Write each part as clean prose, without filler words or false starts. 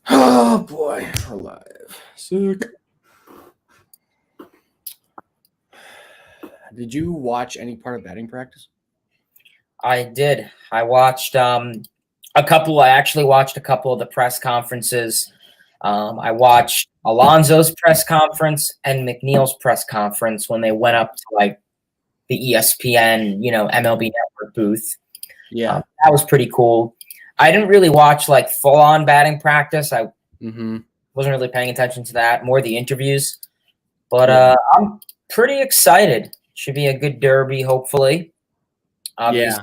Oh boy, we're live. Sick. Did you watch any part of batting practice? I did. I watched a couple. I actually watched a couple of the press conferences. I watched Alonso's press conference and McNeil's press conference when they went up to like the ESPN, MLB Network booth. Yeah. That was pretty cool. I didn't really watch like full on batting practice. I wasn't really paying attention to that. More the interviews. But I'm pretty excited. Should be a good derby, hopefully. Obviously,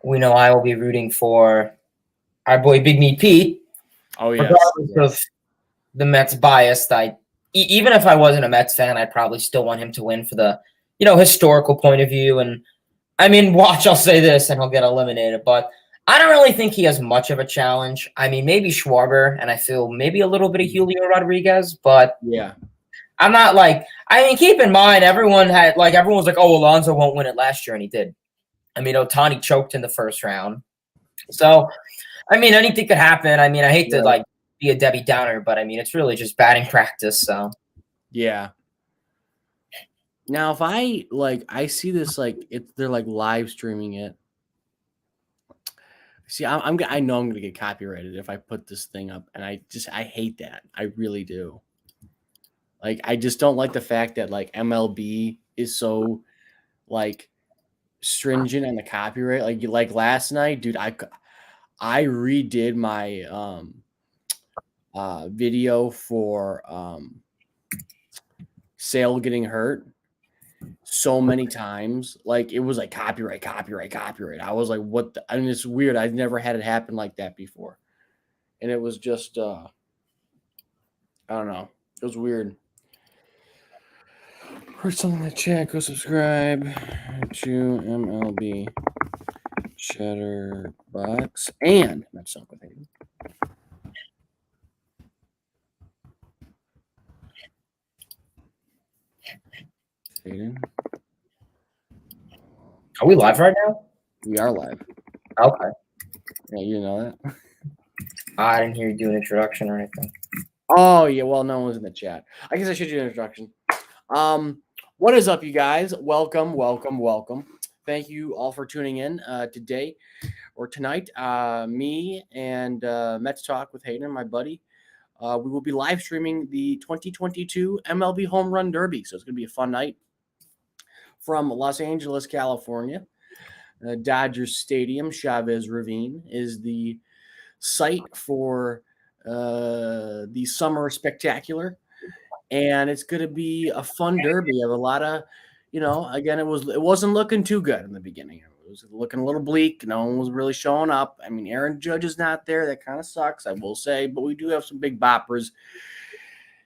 we know I will be rooting for our boy Big Meat Pete. Oh yeah. Regardless of the Mets bias, even if I wasn't a Mets fan, I'd probably still want him to win for the historical point of view. And I mean, watch, I'll say this, and he'll get eliminated. But I don't really think he has much of a challenge. I mean, maybe Schwarber, and I feel maybe a little bit of Julio Rodriguez, but yeah. I'm not like. I mean, keep in mind, everyone's like, oh, Alonso won't win it last year, and he did. I mean, Ohtani choked in the first round. So, I mean, anything could happen. I mean, I hate to be a Debbie Downer, but I mean, it's really just batting practice. So, yeah. Now, if I see this they're like live streaming it. See, I know I'm gonna get copyrighted if I put this thing up, and I hate that. I really do. Like, I just don't like the fact that like MLB is so like stringent on the copyright. Like last night, dude, I redid my video for Sale getting hurt so many times. Like, it was like copyright. I was like, what I mean, it's weird. I've never had it happen like that before. And it was just I don't know. It was weird. Put something in the chat. Go subscribe to MLB Chatterbox and that's something. Hayden. Are we live right now? We are live. Okay. Yeah, you know that. I didn't hear you do an introduction or anything. Oh yeah, well, no one was in the chat. I guess I should do an introduction. What is up, you guys? Welcome. Thank you all for tuning in today or tonight. Me and Mets Talk with Hayden, my buddy. We will be live streaming the 2022 MLB Home Run Derby, so it's going to be a fun night from Los Angeles, California. Dodgers Stadium, Chavez Ravine, is the site for the Summer Spectacular. And it's going to be a fun derby of a lot of, again, it wasn't looking too good in the beginning. It was looking a little bleak. No one was really showing up. I mean, Aaron Judge is not there. That kind of sucks, I will say. But we do have some big boppers.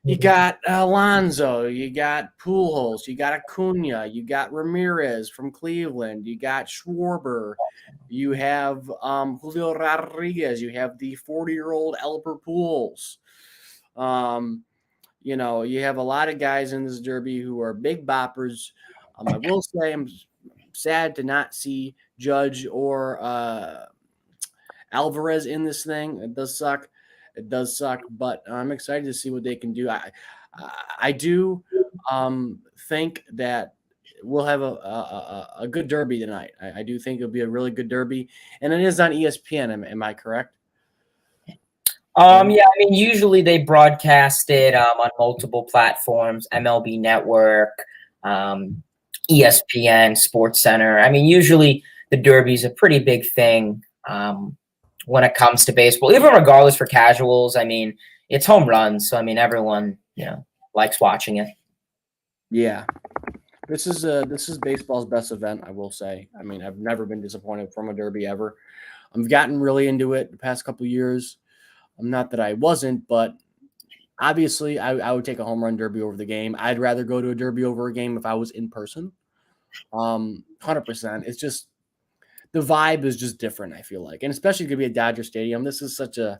You got Alonso. You got Pujols. You got Acuna. You got Ramirez from Cleveland. You got Schwarber. You have Julio Rodriguez. You have the 40-year-old Albert Pujols. You have a lot of guys in this derby who are big boppers. I will say I'm sad to not see Judge or Alvarez in this thing. It does suck. But I'm excited to see what they can do. I do think that we'll have a good derby tonight. I do think it'll be a really good derby, and it is on ESPN. Am I correct? Yeah, I mean, usually they broadcast it on multiple platforms, MLB Network, ESPN, Sports Center. I mean, usually the Derby is a pretty big thing when it comes to baseball, even regardless for casuals. I mean, it's home runs, so I mean, everyone likes watching it. Yeah, this is baseball's best event, I will say. I mean, I've never been disappointed from a Derby ever. I've gotten really into it the past couple of years. Not that I wasn't, but obviously I would take a home run derby over the game. I'd rather go to a derby over a game if I was in person. 100%. It's just the vibe is just different, I feel like. And especially going to be at Dodger Stadium. This is such a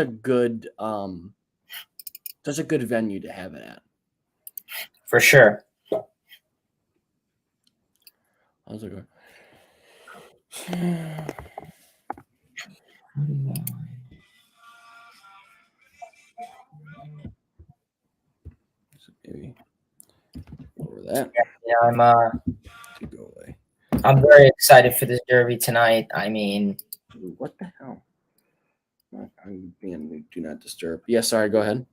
good venue to have it at. For sure. How's it going? that. Yeah, To go away. I'm very excited for this derby tonight. I mean, What the hell? I'm being do not disturb. Yeah, sorry. Go ahead.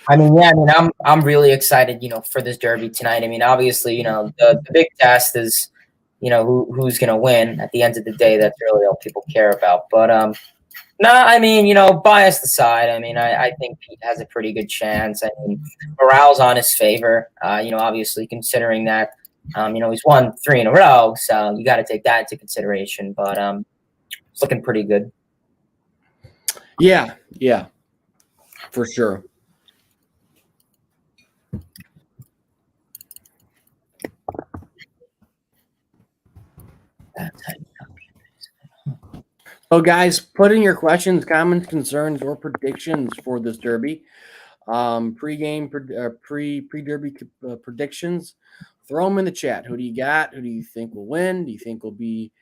I'm really excited, for this derby tonight. I mean, obviously, the big test is, who's gonna win at the end of the day. That's really all people care about. But no, I mean, bias aside, I think Pete has a pretty good chance. I mean, morale's on his favor. Obviously considering that, he's won 3 in a row, so you got to take that into consideration. But it's looking pretty good. Yeah, for sure. So, guys, put in your questions, comments, concerns, or predictions for this derby. Pre-game, pre-derby predictions. Throw them in the chat. Who do you got? Who do you think will win? Do you think will be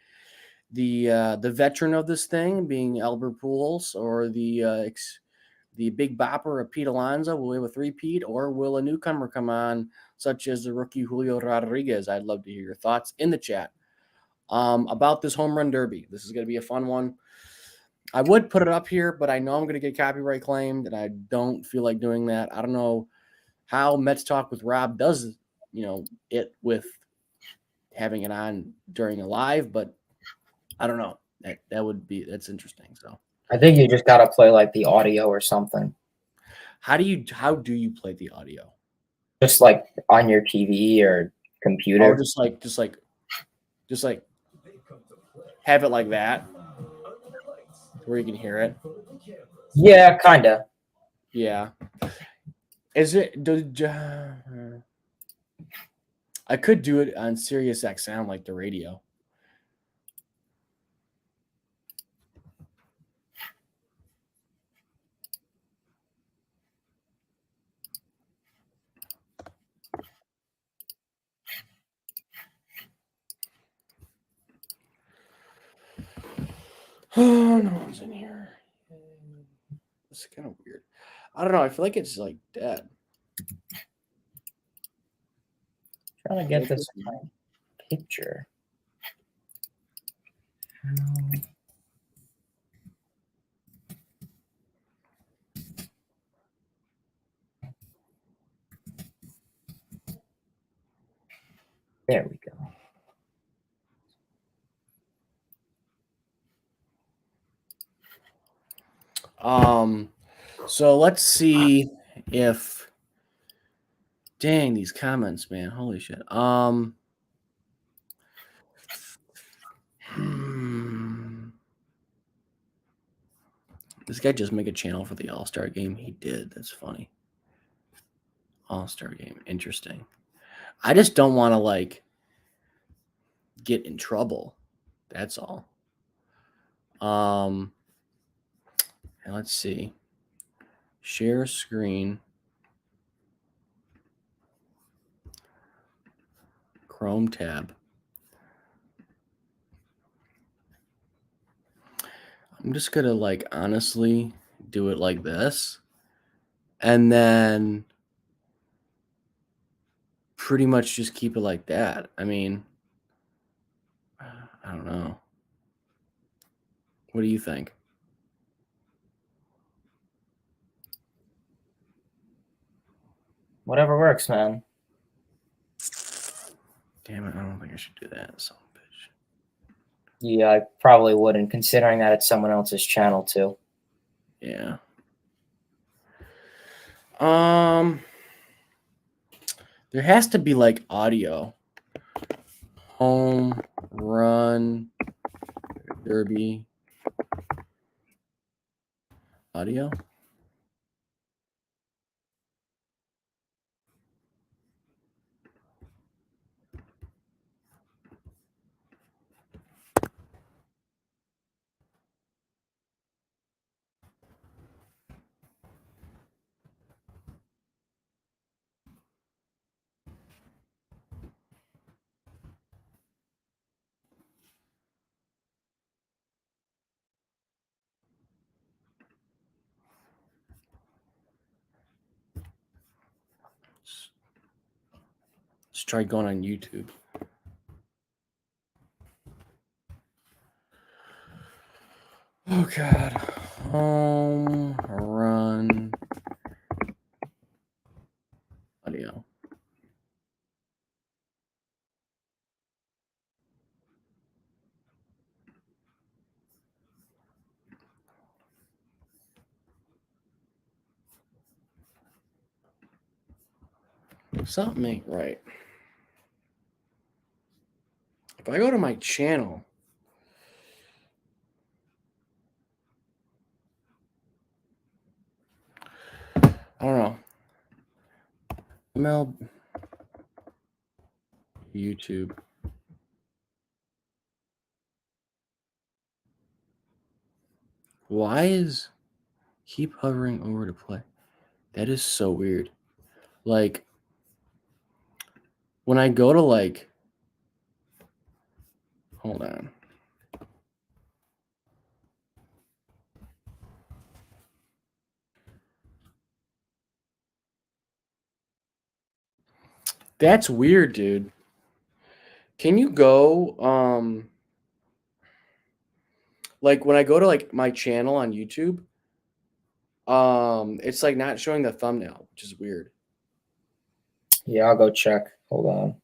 the veteran of this thing, being Albert Pujols, or the big bopper of Pete Alonso? Will we have a three-peat, or will a newcomer come on, such as the rookie Julio Rodriguez? I'd love to hear your thoughts in the chat. About this home run derby. This is going to be a fun one. I would put it up here, but I know I'm going to get copyright claimed, and I don't feel like doing that. I don't know how Mets Talk with Rob does, it with having it on during a live, but I don't know. That's interesting. So I think you just got to play like the audio or something. how do you play the audio? Just like on your TV or computer. Oh, just like have it like that where you can hear it. Yeah, kind of. Yeah. Is it? I could do it on Sirius XM, like the radio. Oh, no one's in here. It's kind of weird. I don't know. I feel like it's like dead. Trying to get this picture. There we go. So let's see if dang these comments, man. Holy shit. This guy just make a channel for the All-Star game. He did. That's funny. All-Star game. Interesting. I just don't want to like get in trouble. That's all. And let's see. Share screen. Chrome tab. I'm just gonna like honestly do it like this. And then pretty much just keep it like that. I mean, I don't know. What do you think? Whatever works, man. Damn it, I don't think I should do that. Son of a bitch. Yeah, I probably wouldn't, considering that it's someone else's channel too. Yeah. There has to be like audio. Home run derby audio. try going on YouTube. Oh God, home run audio. Something ain't right. If I go to my channel, I don't know. MLB YouTube. Why is keep hovering over to play? That is so weird. Like when I go to like, hold on. That's weird, dude. Can you go like when I go to like my channel on YouTube, it's like not showing the thumbnail, which is weird. Yeah, I'll go check. Hold on.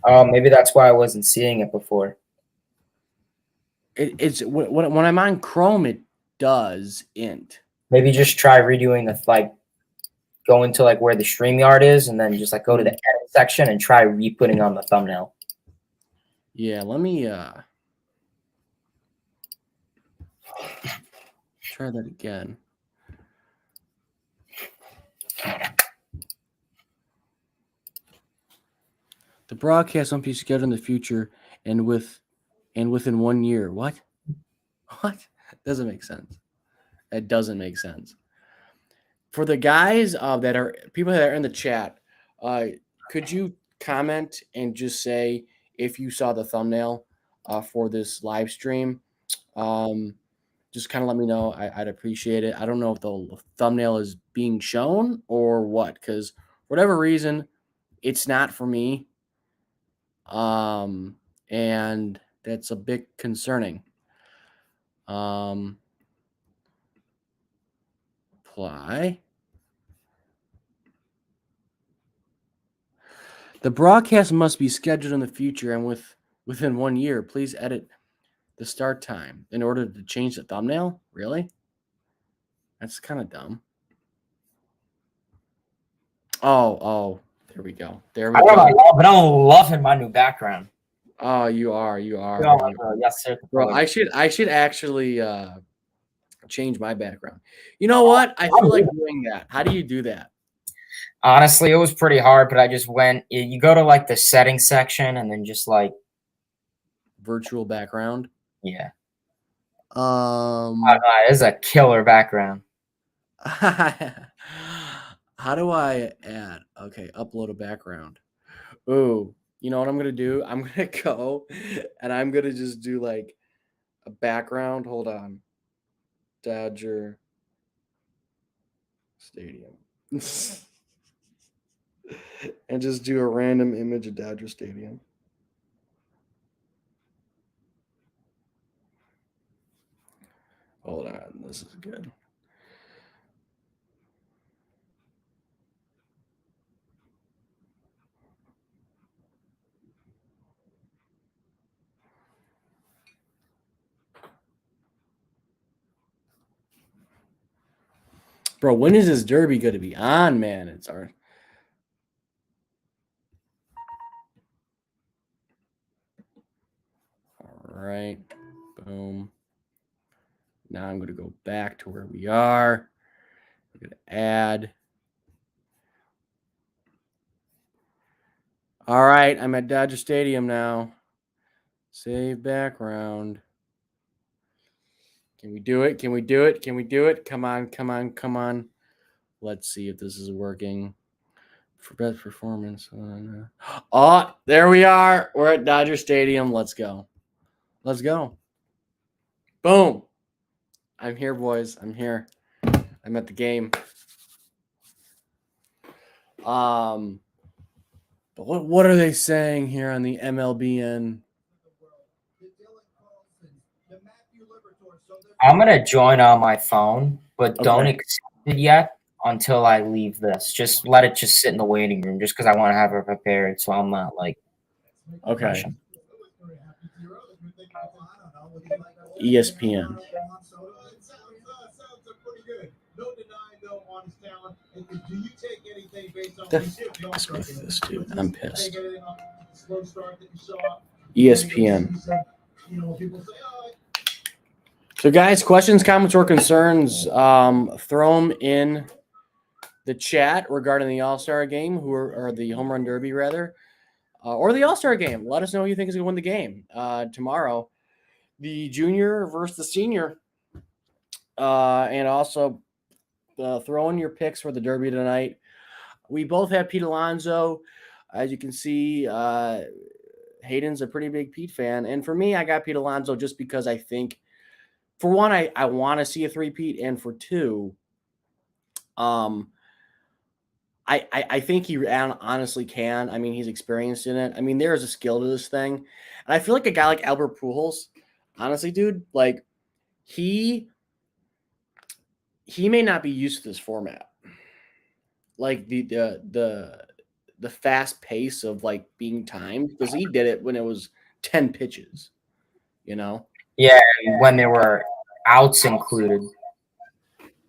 Oh, maybe that's why I wasn't seeing it before. It's when I'm on Chrome, it doesn't. Maybe just try redoing the like go into like where the StreamYard is and then just like go to the edit section and try re-putting on the thumbnail. Yeah, let me try that again. The broadcast won't be scheduled in the future and within 1 year. What? What? Doesn't make sense. That doesn't make sense. For the guys that are people that are in the chat, could you comment and just say if you saw the thumbnail for this live stream? Just kind of let me know. I'd appreciate it. I don't know if the thumbnail is being shown or what, because for whatever reason, it's not for me. And that's a bit concerning. Apply. The broadcast must be scheduled in the future and within 1 year. Please edit the start time in order to change the thumbnail. Really? That's kind of dumb. Oh, there we go. There we go. But I'm loving my new background. Oh, you are. Yes, sir. Bro, I should actually change my background. You know what? I feel like doing that. How do you do that? Honestly, it was pretty hard, but I just went. You go to like the settings section and then just like Virtual background. yeah. It's a killer background. How do I add? Okay, upload a background. Ooh, you know what I'm gonna do? I'm gonna go and I'm gonna just do like a background. Hold on. Dodger Stadium. And just do a random image of Dodger Stadium. Hold on, this is good. Bro, when is this derby going to be on, man? It's our. All right. Boom. Now I'm going to go back to where we are. I'm going to add. All right. I'm at Dodger Stadium now. Save background. Can we do it? Can we do it? Can we do it? Come on. Let's see if this is working. For best performance. Oh, there we are. We're at Dodger Stadium. Let's go. Boom. I'm here, boys. I'm here. I'm at the game. What are they saying here on the MLBN? I'm going to join on my phone, but don't Okay. accept it yet until I leave this. Just let it just sit in the waiting room just because I want to have it prepared so I'm not like Okay. rushing. ESPN. That's with this dude. I'm pissed. ESPN. So, guys, questions, comments, or concerns, throw them in the chat regarding the All-Star game, or the Home Run Derby, rather, or the All-Star game. Let us know who you think is going to win the game tomorrow. The junior versus the senior. And also throw in your picks for the Derby tonight. We both have Pete Alonso. As you can see, Hayden's a pretty big Pete fan. And for me, I got Pete Alonso just because I think, for one, I want to see a three-peat. And for two, I think he honestly can. I mean, he's experienced in it. I mean, there is a skill to this thing. And I feel like a guy like Albert Pujols, honestly, dude, like he may not be used to this format. Like the fast pace of like being timed, because he did it when it was 10 pitches, you know? Yeah, when there were outs included.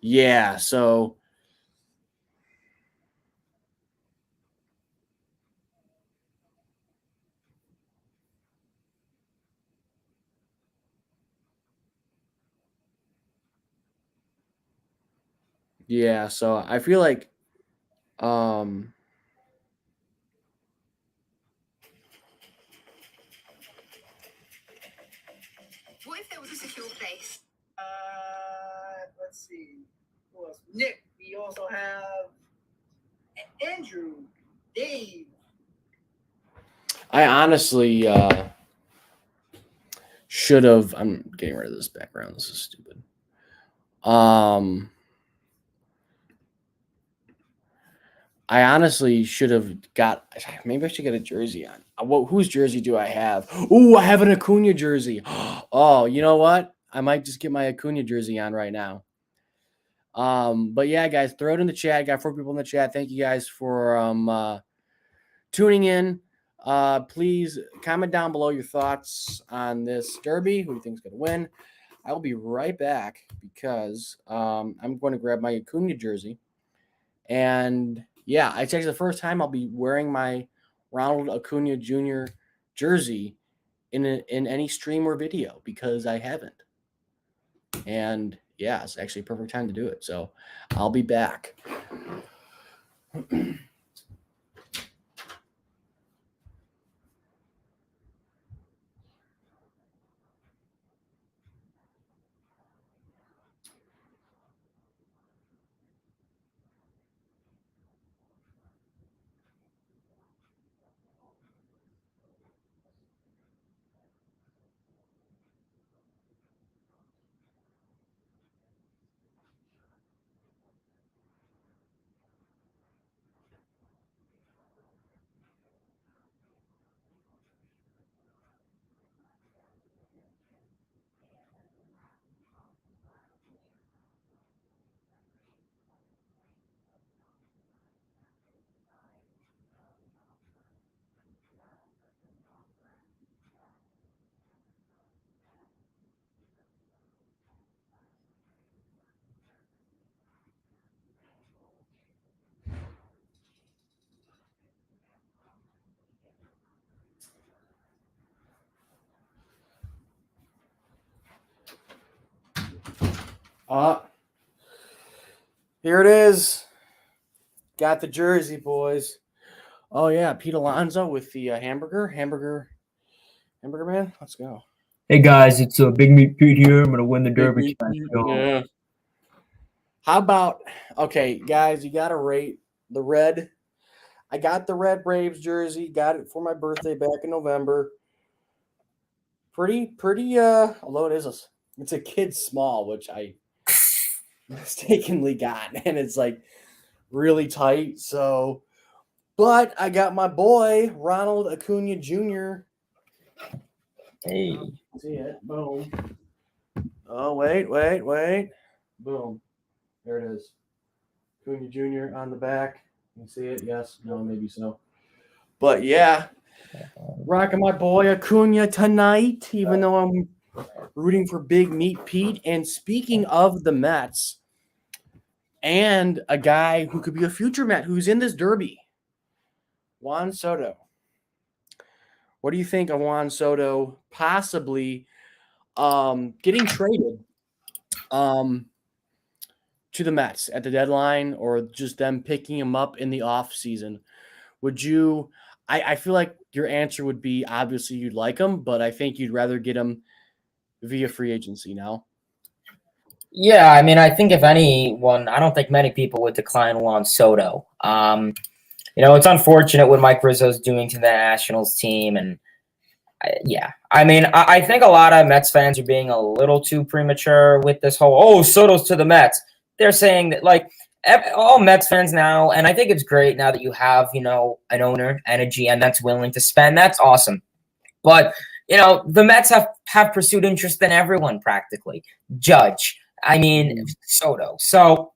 Yeah, so I feel like what if there was a secure place? Let's see. Who else? Nick. We also have Andrew, Dave. I honestly should have. I'm getting rid of this background. This is stupid. I honestly should have got. Maybe I should get a jersey on. Whose jersey do I have? Ooh, I have an Acuna jersey. Oh, you know what? I might just get my Acuna jersey on right now. But yeah, guys, throw it in the chat. Got 4 people in the chat. Thank you guys for tuning in. Please comment down below your thoughts on this derby. Who do you think is going to win? I will be right back because I'm going to grab my Acuna jersey. And yeah, it's actually the first time I'll be wearing my Ronald Acuna Jr. jersey in any stream or video because I haven't. And yeah, it's actually a perfect time to do it. So I'll be back. Here it is. Got the jersey, boys. Oh yeah, Pete Alonso with the hamburger man. Let's go. Hey guys, it's Big Meat Pete here. I'm gonna win the derby tonight. Yeah. How about, okay, guys, you gotta rate the red. I got the red Braves jersey. Got it for my birthday back in November. Pretty. Although it's a kid small, which I mistakenly got, and it's like really tight. So, But I got my boy Ronald Acuna Jr. Hey. See it? Boom. Oh, wait. Boom. There it is. Acuna Jr. on the back. You see it? Yes. No, maybe so. But yeah, rocking my boy Acuna tonight, even though I'm rooting for Big Meat Pete. And speaking of the Mets, and a guy who could be a future Met who's in this derby, Juan Soto. What do you think of Juan Soto possibly getting traded to the Mets at the deadline, or just them picking him up in the offseason? Would you – I feel like your answer would be obviously you'd like him, but I think you'd rather get him via free agency now. Yeah, I mean, I think if anyone, I don't think many people would decline Juan Soto. It's unfortunate what Mike Rizzo's doing to the Nationals team, and I mean, I think a lot of Mets fans are being a little too premature with this whole, Soto's to the Mets. They're saying that, like, all Mets fans now, and I think it's great now that you have, an owner and a GM that's willing to spend. That's awesome. But, the Mets have pursued interest in everyone practically. Judge. Soto. So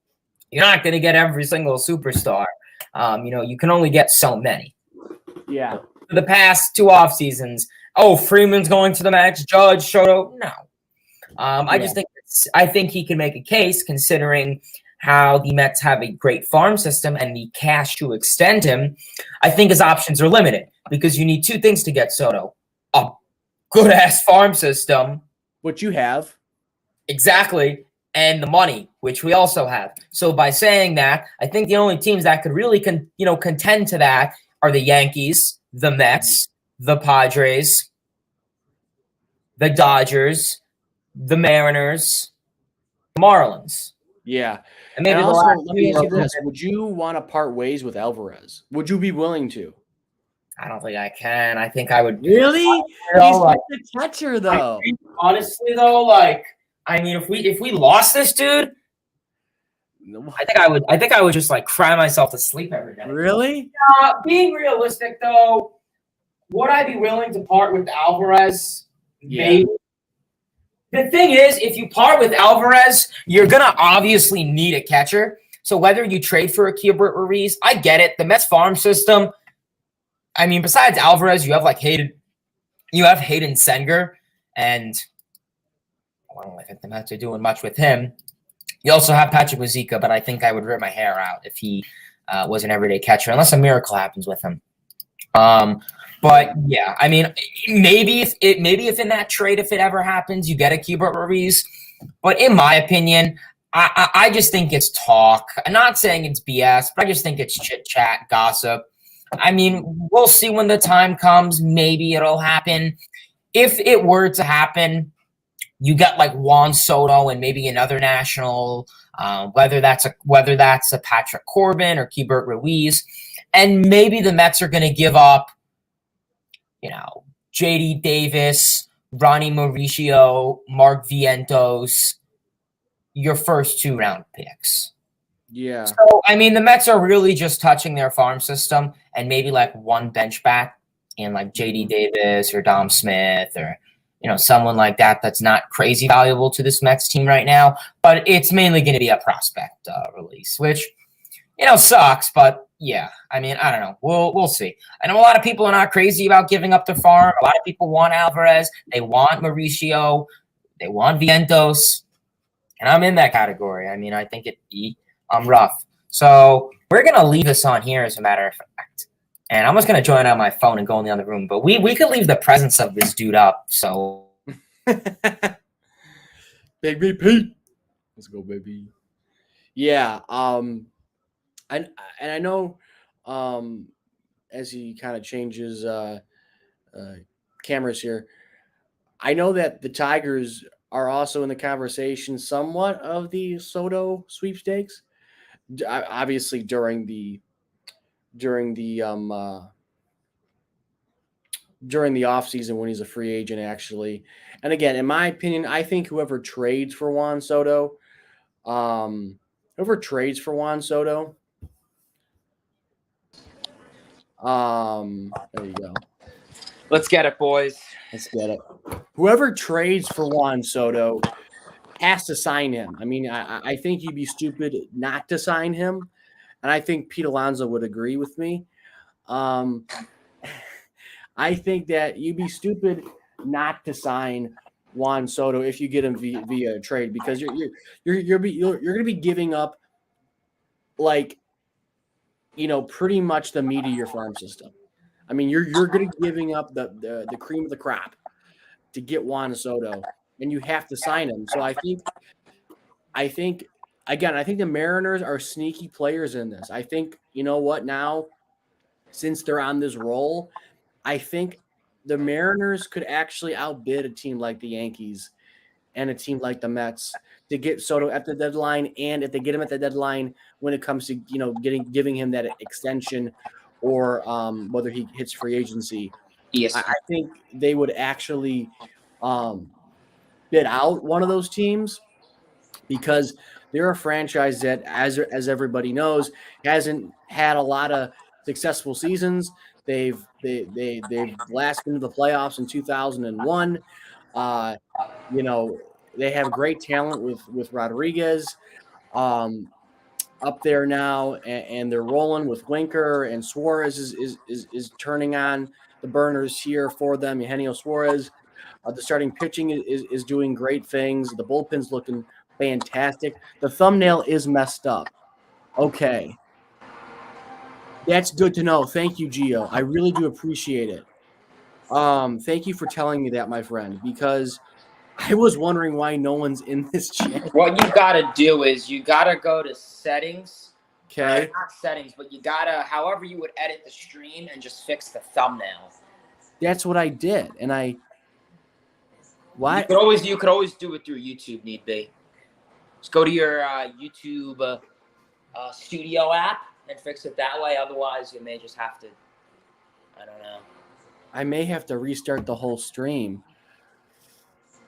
you're not going to get every single superstar. You can only get so many. Yeah. For the past 2 off seasons, Freeman's going to the Mets, Judge, Soto. No. I think he can make a case considering how the Mets have a great farm system and the cash to extend him. I think his options are limited because you need 2 things to get Soto. A good-ass farm system. Which you have. Exactly. And the money, which we also have. So by saying that, I think the only teams that could really contend to that are the Yankees, the Mets, the Padres, the Dodgers, the Mariners, the Marlins. Yeah. And maybe also, let me ask you this. Would you want to part ways with Alvarez? Would you be willing to? I don't think I can. I think I would. Really? He's like the catcher, though. Honestly, though, if we lost this dude, I think I would just cry myself to sleep every day. Really? Being realistic, though, would I be willing to part with Alvarez? Yeah. Maybe. The thing is, if you part with Alvarez, you're gonna obviously need a catcher. So whether you trade for a Gilbert Ruiz, I get it. The Mets farm system. I mean, besides Alvarez, you have Hayden Senger, and I don't think the Mets are doing much with him. You also have Patrick Wazeeka, but I think I would rip my hair out if he was an everyday catcher, unless a miracle happens with him. But yeah, I mean, maybe if in that trade, if it ever happens, you get a Gilbert Ruiz. But in my opinion, I just think it's talk. I'm not saying it's BS, but I just think it's chit chat, gossip. I mean, we'll see when the time comes. Maybe it'll happen. If it were to happen, you got Juan Soto and maybe another national, whether that's a Patrick Corbin or Gilbert Ruiz, and maybe the Mets are going to give up, J.D. Davis, Ronnie Mauricio, Mark Vientos, your first 2 round picks. Yeah. So, I mean, the Mets are really just touching their farm system and maybe one bench bat in J.D. Davis or Dom Smith or, someone like that that's not crazy valuable to this Mets team right now. But it's mainly going to be a prospect release, which, sucks. But, yeah, I mean, I don't know. We'll see. I know a lot of people are not crazy about giving up their farm. A lot of people want Alvarez. They want Mauricio. They want Vientos. And I'm in that category. I mean, I think I'm rough. So we're going to leave this on here as a matter of fact. And I'm just going to join on my phone and go in the other room. But we could leave the presence of this dude up. So. Big B Pete. Let's go, baby. Yeah. And I know as he kind of changes cameras here, I know that the Tigers are also in the conversation somewhat of the Soto sweepstakes. Obviously during the offseason when he's a free agent, actually. And again, in my opinion, I think whoever trades for Juan Soto, There you go. Let's get it, boys. Let's get it. Whoever trades for Juan Soto has to sign him. I mean, I think you'd be stupid not to sign him, and I think Pete Alonso would agree with me. I think that you'd be stupid not to sign Juan Soto if you get him via trade, because you're going to be giving up, like, pretty much the meat of your farm system. I mean, you're going to be giving up the cream of the crop to get Juan Soto, and you have to sign him. So I think again, I think the Mariners are sneaky players in this. I think, you know what, now, since they're on this roll, I think the Mariners could actually outbid a team like the Yankees and a team like the Mets to get Soto at the deadline. And if they get him at the deadline, when it comes to, giving him that extension, or whether he hits free agency, Yes. I think they would actually bid out one of those teams, because they're a franchise that, as everybody knows, hasn't had a lot of successful seasons. They've last been to the playoffs in 2001. They have great talent with Rodriguez up there now, and they're rolling with Winker, and Suarez is turning on the burners here for them. Eugenio Suarez. The starting pitching is doing great things. The bullpen's looking fantastic. The thumbnail is messed up. Okay. That's good to know. Thank you, Gio. I really do appreciate it. Thank you for telling me that, my friend, because I was wondering why no one's in this chat. What you gotta do is you gotta go to settings. Okay. Not settings, but you gotta, however you would edit the stream, and just fix the thumbnail. That's what I did, and what? You could always do it through YouTube, need be. Just go to your YouTube studio app and fix it that way. Otherwise, you may just have to, I don't know. I may have to restart the whole stream.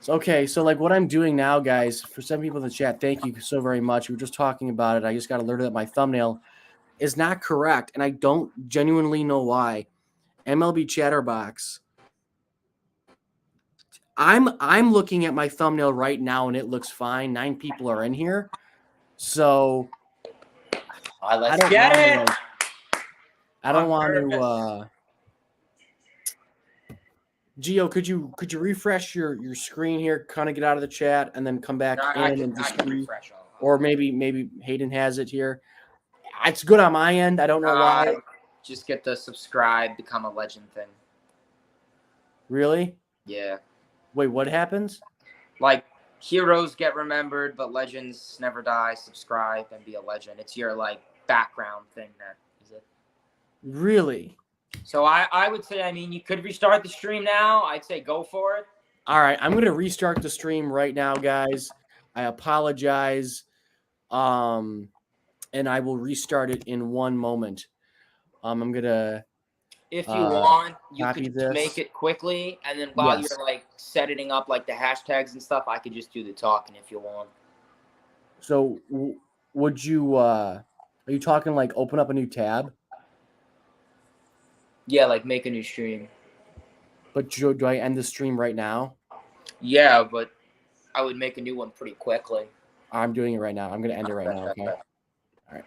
So like what I'm doing now, guys, for some people in the chat, thank you so very much. We were just talking about it. I just got alerted that my thumbnail is not correct, and I don't genuinely know why. MLB Chatterbox. I'm looking at my thumbnail right now, and it looks fine. 9 people are in here, so Let's get it. I don't want to. Gio, could you refresh your screen here, kind of get out of the chat, and then come back in and just refresh? Or maybe Hayden has it here. It's good on my end. I don't know why. Just get the subscribe, become a legend thing. Really? Yeah. Wait, what happens? Like, heroes get remembered, but legends never die. Subscribe and be a legend. It's your, like, background thing. That is it. Really? So I would say, I mean, you could restart the stream now. I'd say go for it. All right, I'm going to restart the stream right now, guys. I apologize. And I will restart it in one moment. I'm going to... If you want, you could this. make it quickly, and then while you're like setting up like the hashtags and stuff, I could just do the talking if you want. So, would you? Are you talking like open up a new tab? Yeah, like make a new stream. But do I end the stream right now? Yeah, but I would make a new one pretty quickly. I'm doing it right now. I'm going to end it right now. Okay. All right.